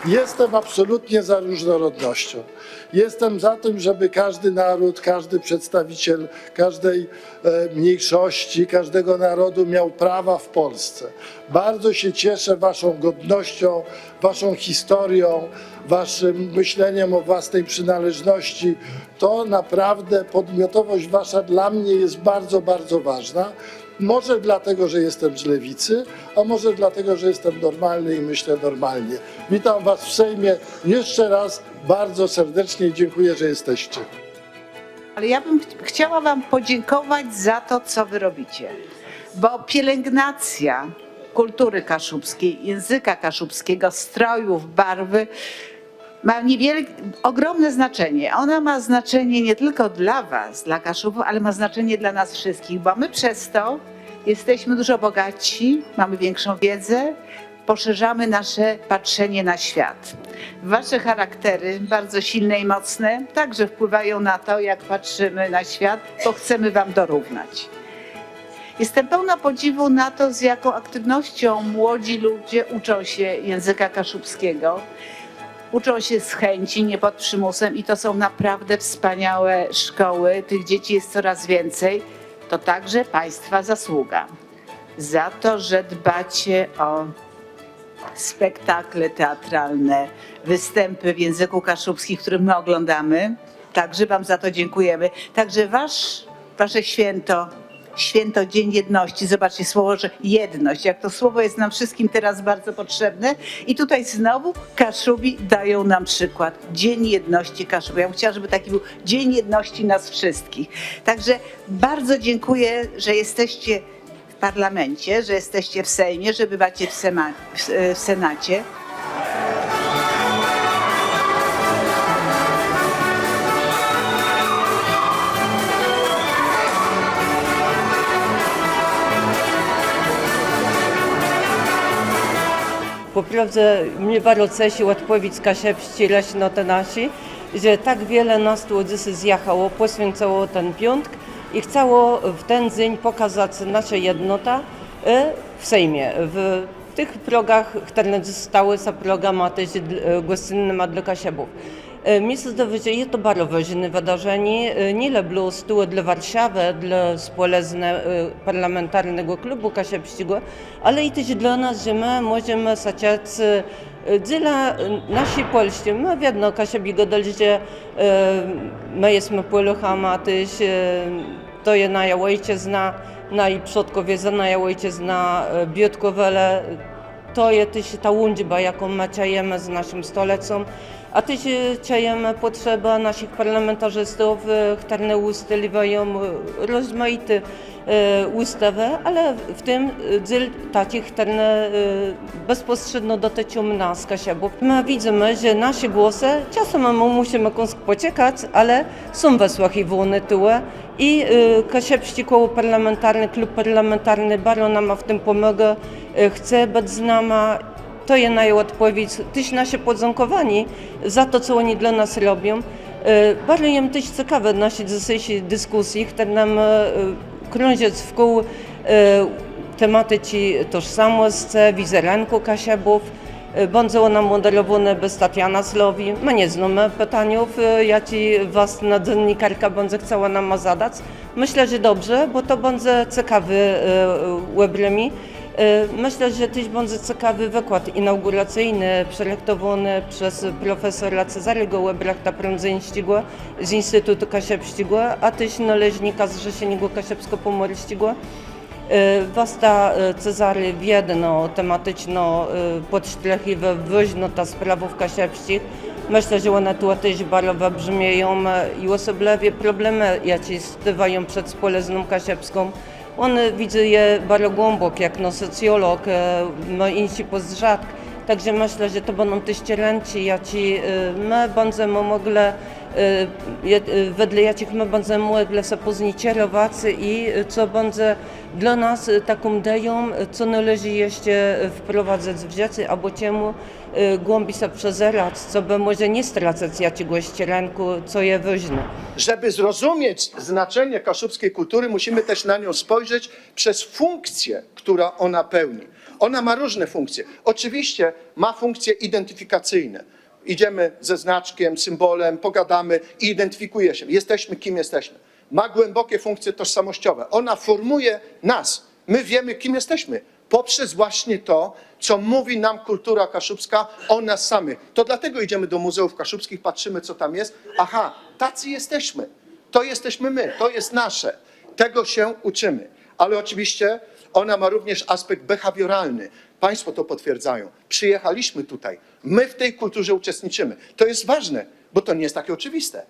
Jestem absolutnie za różnorodnością. Jestem za tym, żeby każdy naród, każdy przedstawiciel każdej mniejszości, każdego narodu miał prawa w Polsce. Bardzo się cieszę waszą godnością, waszą historią, waszym myśleniem o własnej przynależności. To naprawdę podmiotowość wasza dla mnie jest bardzo, bardzo ważna. Może dlatego, że jestem z lewicy, a może dlatego, że jestem normalny i myślę normalnie. Witam was w Sejmie jeszcze raz bardzo serdecznie i dziękuję, że jesteście. Ale ja bym chciała wam podziękować za to, co wy robicie, bo pielęgnacja kultury kaszubskiej, języka kaszubskiego, strojów, barwy ma ogromne znaczenie. Ona ma znaczenie nie tylko dla was, dla Kaszubów, ale ma znaczenie dla nas wszystkich, bo my przez to jesteśmy dużo bogatsi, mamy większą wiedzę, poszerzamy nasze patrzenie na świat. Wasze charaktery, bardzo silne i mocne, także wpływają na to, jak patrzymy na świat, bo chcemy wam dorównać. Jestem pełna podziwu na to, z jaką aktywnością młodzi ludzie uczą się języka kaszubskiego. Uczą się z chęci, nie pod przymusem i to są naprawdę wspaniałe szkoły. Tych dzieci jest coraz więcej. To także państwa zasługa za to, że dbacie o spektakle teatralne, występy w języku kaszubskim, które my oglądamy. Także wam za to dziękujemy. Także wasze święto, Dzień Jedności. Zobaczcie słowo, że jedność. Jak to słowo jest nam wszystkim teraz bardzo potrzebne. I tutaj znowu Kaszubi dają nam przykład. Dzień Jedności Kaszubów. Ja bym chciała, żeby taki był Dzień Jedności nas wszystkich. Także bardzo dziękuję, że jesteście w parlamencie, że jesteście w Sejmie, że bywacie w Senacie. Poprawdze mnie bardzo cieszy odpowiedź z Kaszepści na te nasi, że tak wiele nas tu dzisiaj zjechało, poświęcało ten piątek i chciało w ten dzień pokazać naszą jednotę w Sejmie. W tych progach, które zostały za programa też gościnnymi dla Kaszebów. Mi się zdaje, że jest to bardzo ważne wydarzenie, nie tylko dla Warszawy, dla społecznego parlamentarnego klubu kaszebskiego, ale i też dla nas, że my możemy zacząć dla naszej Polski. My wiadomo, Kaszebiego dali, że my jesteśmy Poluchami, a też to jest nasza ojczyzna, nasi przodkowie za nasza ojczyzna, Biedkowele. To jest też ta łączba, jaką my czajemy z naszym stolicą. A też czajemy potrzebę naszych parlamentarzystów, które ustaliwają rozmaite ustawy, ale w tym dziel takich, które bezpośrednio dotyczą nas, Kaszebów. My widzimy, że nasze głosy czasem musimy poczekać, ale są wysłuchiwane i Kaszebski koło parlamentarny, klub parlamentarny bardzo nam w tym pomaga, chce być z nami. To jest nasza odpowiedź, też nasze podziękowanie za to, co oni dla nas robią. Bardzo im też ciekawe nasze dzisiejsze dyskusje, które nam krążą wokół tematyki tożsamości, wizerunku Kaszebów. Będzie ona moderowana bez Tatiana Slowi. My nie znamy pytaniów, jakie was na dziennikarka będzie chciała nam zadać. Myślę, że dobrze, bo to będzie ciekawy webinar. Myślę, że też będzie ciekawy wykład inauguracyjny przelektowany przez profesora Cezarego Webrachta-Prądzyńskiego z Instytutu Kaszebskiego, a też należnika z Rzeszenego Kaszebsko-Pomorskiego. Wasta Cezary wiedno tematyczno podsztlechiwe woźno ta sprawów kaszebskich. Myślę, że one tu też bardzo wybrzmieją i osobliwie problemy, jakie stawiają przed społeczną kaszebską. On widzi je bardzo głęboko, jak socjolog, ma inny postrzeг. Także myślę, że to będą też ręce, jakie my będziemy mogli, wedle jakich my będziemy mogli się poznać i co będzie dla nas taką ideą, co należy jeszcze wprowadzać w życie, albo czemu głębiej się przezerać, co by może nie stracać jakiegoś rynku, co jest ważne. Żeby zrozumieć znaczenie kaszubskiej kultury, musimy też na nią spojrzeć przez funkcję, którą ona pełni. Ona ma różne funkcje. Oczywiście ma funkcje identyfikacyjne. Idziemy ze znaczkiem, symbolem, pogadamy i identyfikuje się. Jesteśmy, kim jesteśmy. Ma głębokie funkcje tożsamościowe. Ona formuje nas. My wiemy, kim jesteśmy. Poprzez właśnie to, co mówi nam kultura kaszubska o nas samych. To dlatego idziemy do muzeów kaszubskich, patrzymy, co tam jest. Aha, tacy jesteśmy. To jesteśmy my, to jest nasze. Tego się uczymy. Ale oczywiście ona ma również aspekt behawioralny. Państwo to potwierdzają. Przyjechaliśmy tutaj. My w tej kulturze uczestniczymy. To jest ważne, bo to nie jest takie oczywiste.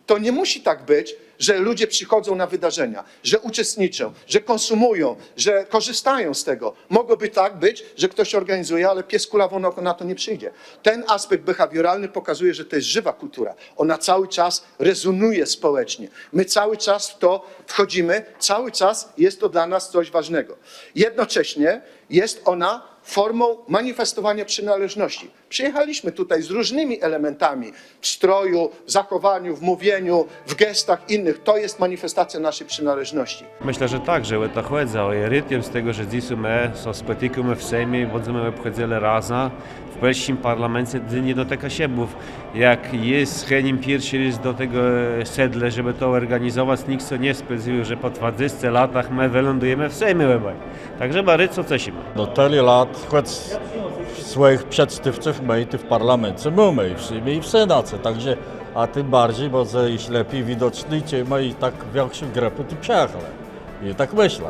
To nie musi tak być, że ludzie przychodzą na wydarzenia, że uczestniczą, że konsumują, że korzystają z tego. Mogłoby tak być, że ktoś organizuje, ale pies kulawą na to nie przyjdzie. Ten aspekt behawioralny pokazuje, że to jest żywa kultura. Ona cały czas rezonuje społecznie. My cały czas w to wchodzimy, cały czas jest to dla nas coś ważnego. Jednocześnie jest ona formą manifestowania przynależności. Przyjechaliśmy tutaj z różnymi elementami w stroju, w zachowaniu, w mówieniu, w gestach innych. To jest manifestacja naszej przynależności. Myślę, że tak, że ta chodza je rytm z tego, że dziś my się spotykamy w Sejmie, wodzimy obchodzili razem w polskim parlamencie, nie dotyka się, bo jak jest chęć pierwszy raz do tego sedle, żeby to organizować, nikt co nie spędził, że po 20 latach my wylądujemy w Sejmie. Także bardzo cieszymy. Do tyle lat, choć swoich przedstawców my w parlamencie mamy, i w Sejmie, i w Senacie, także, a tym bardziej, bo jeśli lepiej widoczny, my i tak większą grepę tu przyjechali. I tak myślę.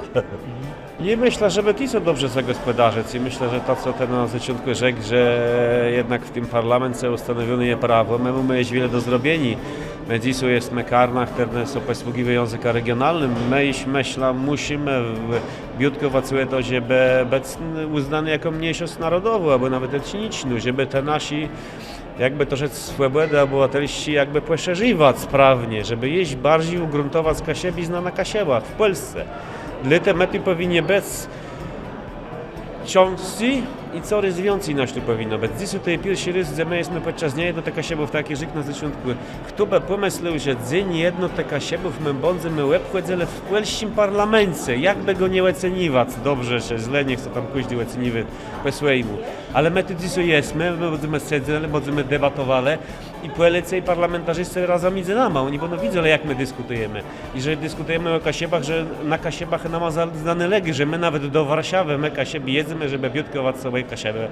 I myślę, żeby ti są dobrze zagospodarzać i myślę, że to, co ten na początku rzekł, że jednak w tym parlamencie ustanowione jest prawo, my mamy wiele do zrobienia. My dzisiaj jesteśmy karna, które są posługiwają języka regionalnym. My, myślę, musimy biutkować to, żeby być uznany jako mniejszość narodową, albo nawet etniczną, żeby te nasi, jakby to rzec, swobody obywatelskie jakby poszerzywać sprawnie, żeby jeść bardziej ugruntować kasiebizna na kasiebach w Polsce. Dlatego my tu powinni być ciążsi i coraz więcej nas tu powinno być. Dziś tutaj pierwszy raz, że my jesteśmy podczas niej do tych kasiebów taki żyk na początku. Kto by pomyślał, że dzień jedno tych kasiebów my będziemy obchodzili w polskim parlamencie. Jakby go nie oceniwać dobrze, czy źle, niech to tam każdy oceniwy po swojemu. Ale my tu dzisiaj jesteśmy, my będziemy siedzieli, będziemy debatowali i policja i parlamentarzyści razem między nami. Oni będą widzieli, jak my dyskutujemy. I że dyskutujemy o kasiebach, że na kasiebach nam znane legi, że my nawet do Warszawy my kasiebi jedziemy, żeby biutkować sobie kasiebę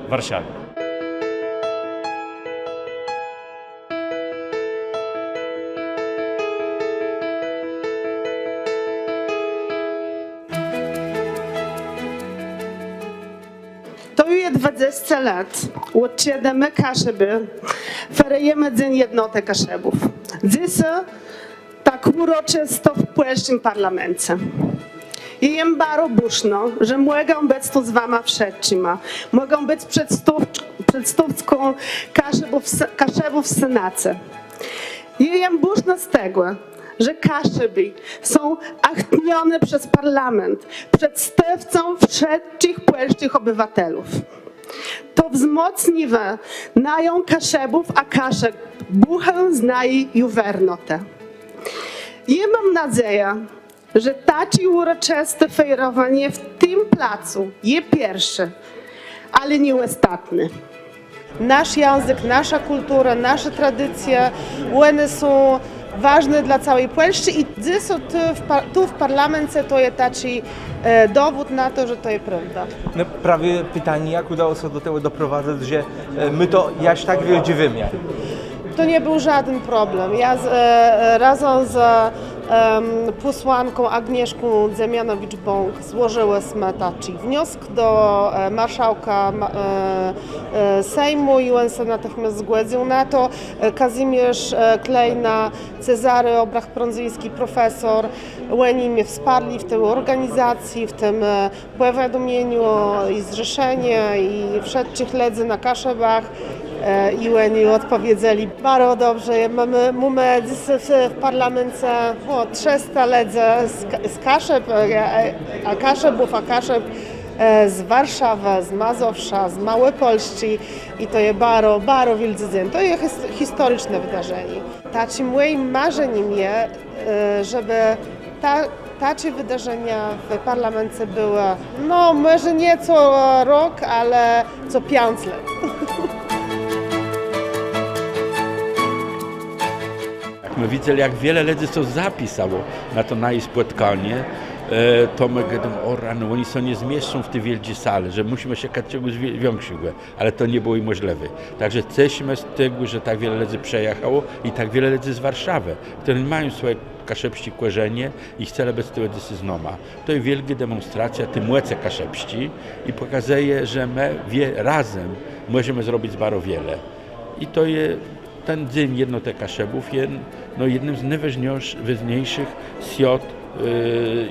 w Warszawie. To już 20 lat, od kiedy my Kaszeby ferujemy Dzień Jednoty Kaszebów. Dziś tak uroczysto w polskim parlamencie. I jem bardzo buszno, że mogę być tu z wami wszystkimi. Mogą być przedstawcą Kaszebów w Senacie. I jem buszno z tego, że Kaszeby są achtnione przez parlament, przedstawcą wszystkich polskich obywatelów. To wzmocniwe nają Kaszebów, a Kaszeb buchę znaje juwernotę. I mam nadzieję, że takie uroczyste fejrowanie w tym placu jest pierwsze, ale nie ostatnie. Nasz język, nasza kultura, nasze tradycje, one są ważne dla całej Polski i dziś tu w parlamencie to jest taki dowód na to, że to jest prawda. No, prawie pytanie, jak udało się do tego doprowadzić, że my to jaś tak wielki wymiar. To nie był żaden problem. Ja razem z posłanką Agnieszką Dziemianowicz-Bąk złożyłyśmy taki wniosek do marszałka Sejmu i on się natychmiast zgodził na to. Kazimierz Klejna, Cezary Obrach-Prądzyński, profesor, oni mnie wsparli w tej organizacji, w tym powiadomieniu i zrzeszenie i wszystkich ledzy na Kaszebach. I oni odpowiedzieli bardzo dobrze. Mamy dziś w parlamencie 300 ledzy z Kaszeb, a Kaszeb z Warszawy, z Mazowsza, z Małopolski i to jest bardzo wielki dzień. To jest historyczne wydarzenie. Takim moim marzeniem jest, żeby Takie wydarzenia w parlamencie były, no może nie co rok, ale co 5 lat. My widzę, jak wiele ludzi to zapisało na to nasze spotkanie, to my gadamy, o rano, oni się nie zmieszczą w tej wielkiej sali, że musimy się czegoś większego, ale to nie było im możliwe. Także cieszymy z tego, że tak wiele ludzi przejechało i tak wiele ludzi z Warszawy, które mają swoje kaszepści korzenie i chcą być tego znoma. To jest wielka demonstracja tym młece kaszepści i pokazuje, że my razem możemy zrobić bardzo wiele. I to jest ten dzień jednotek kaszebów jest jednym z najważniejszych świat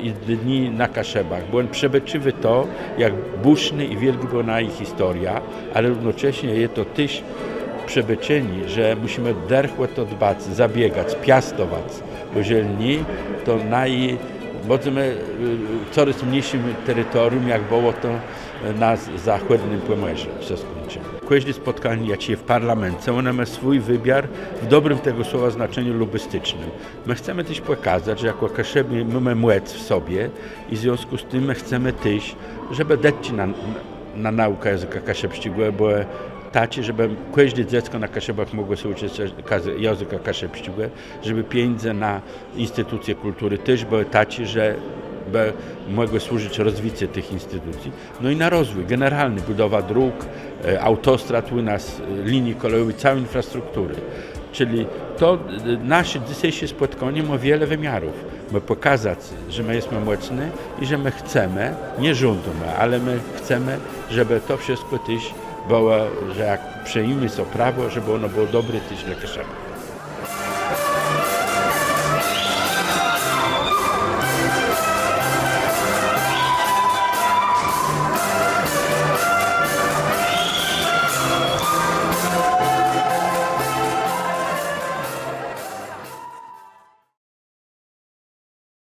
i dni na Kaszebach, bo on przebyczywy to, jak buszny i wielki była ich historia, ale równocześnie jest to też przebyczeni, że musimy derchło to dbać, zabiegać, piastować, bo jeżeli nie, to będziemy coraz mniejszym terytorium, jak było to na zachodnim Pomorzu. Każde spotkanie, jak się w parlamencie, one ma swój wymiar w dobrym tego słowa znaczeniu lubystycznym. My chcemy też pokazać, że jako Kaszebi mamy młec w sobie i w związku z tym my chcemy też, żeby dać na naukę języka kaszepskiego, bo tacie, żeby każde dziecko na Kaszebach mogło się uczyć języka kaszepskiego, żeby pieniądze na instytucje kultury też były tacie, że mogły służyć rozwoju tych instytucji. No i na rozwój generalny, budowa dróg, autostrad u nas, linii kolejowych, całej infrastruktury. Czyli to nasze dzisiejsze spotkanie ma wiele wymiarów. My pokazać, że my jesteśmy mocni i że my chcemy, nie żądamy, ale my chcemy, żeby to wszystko też było, że jak przyjmiemy to prawo, żeby ono było dobre też dla Kaszebów.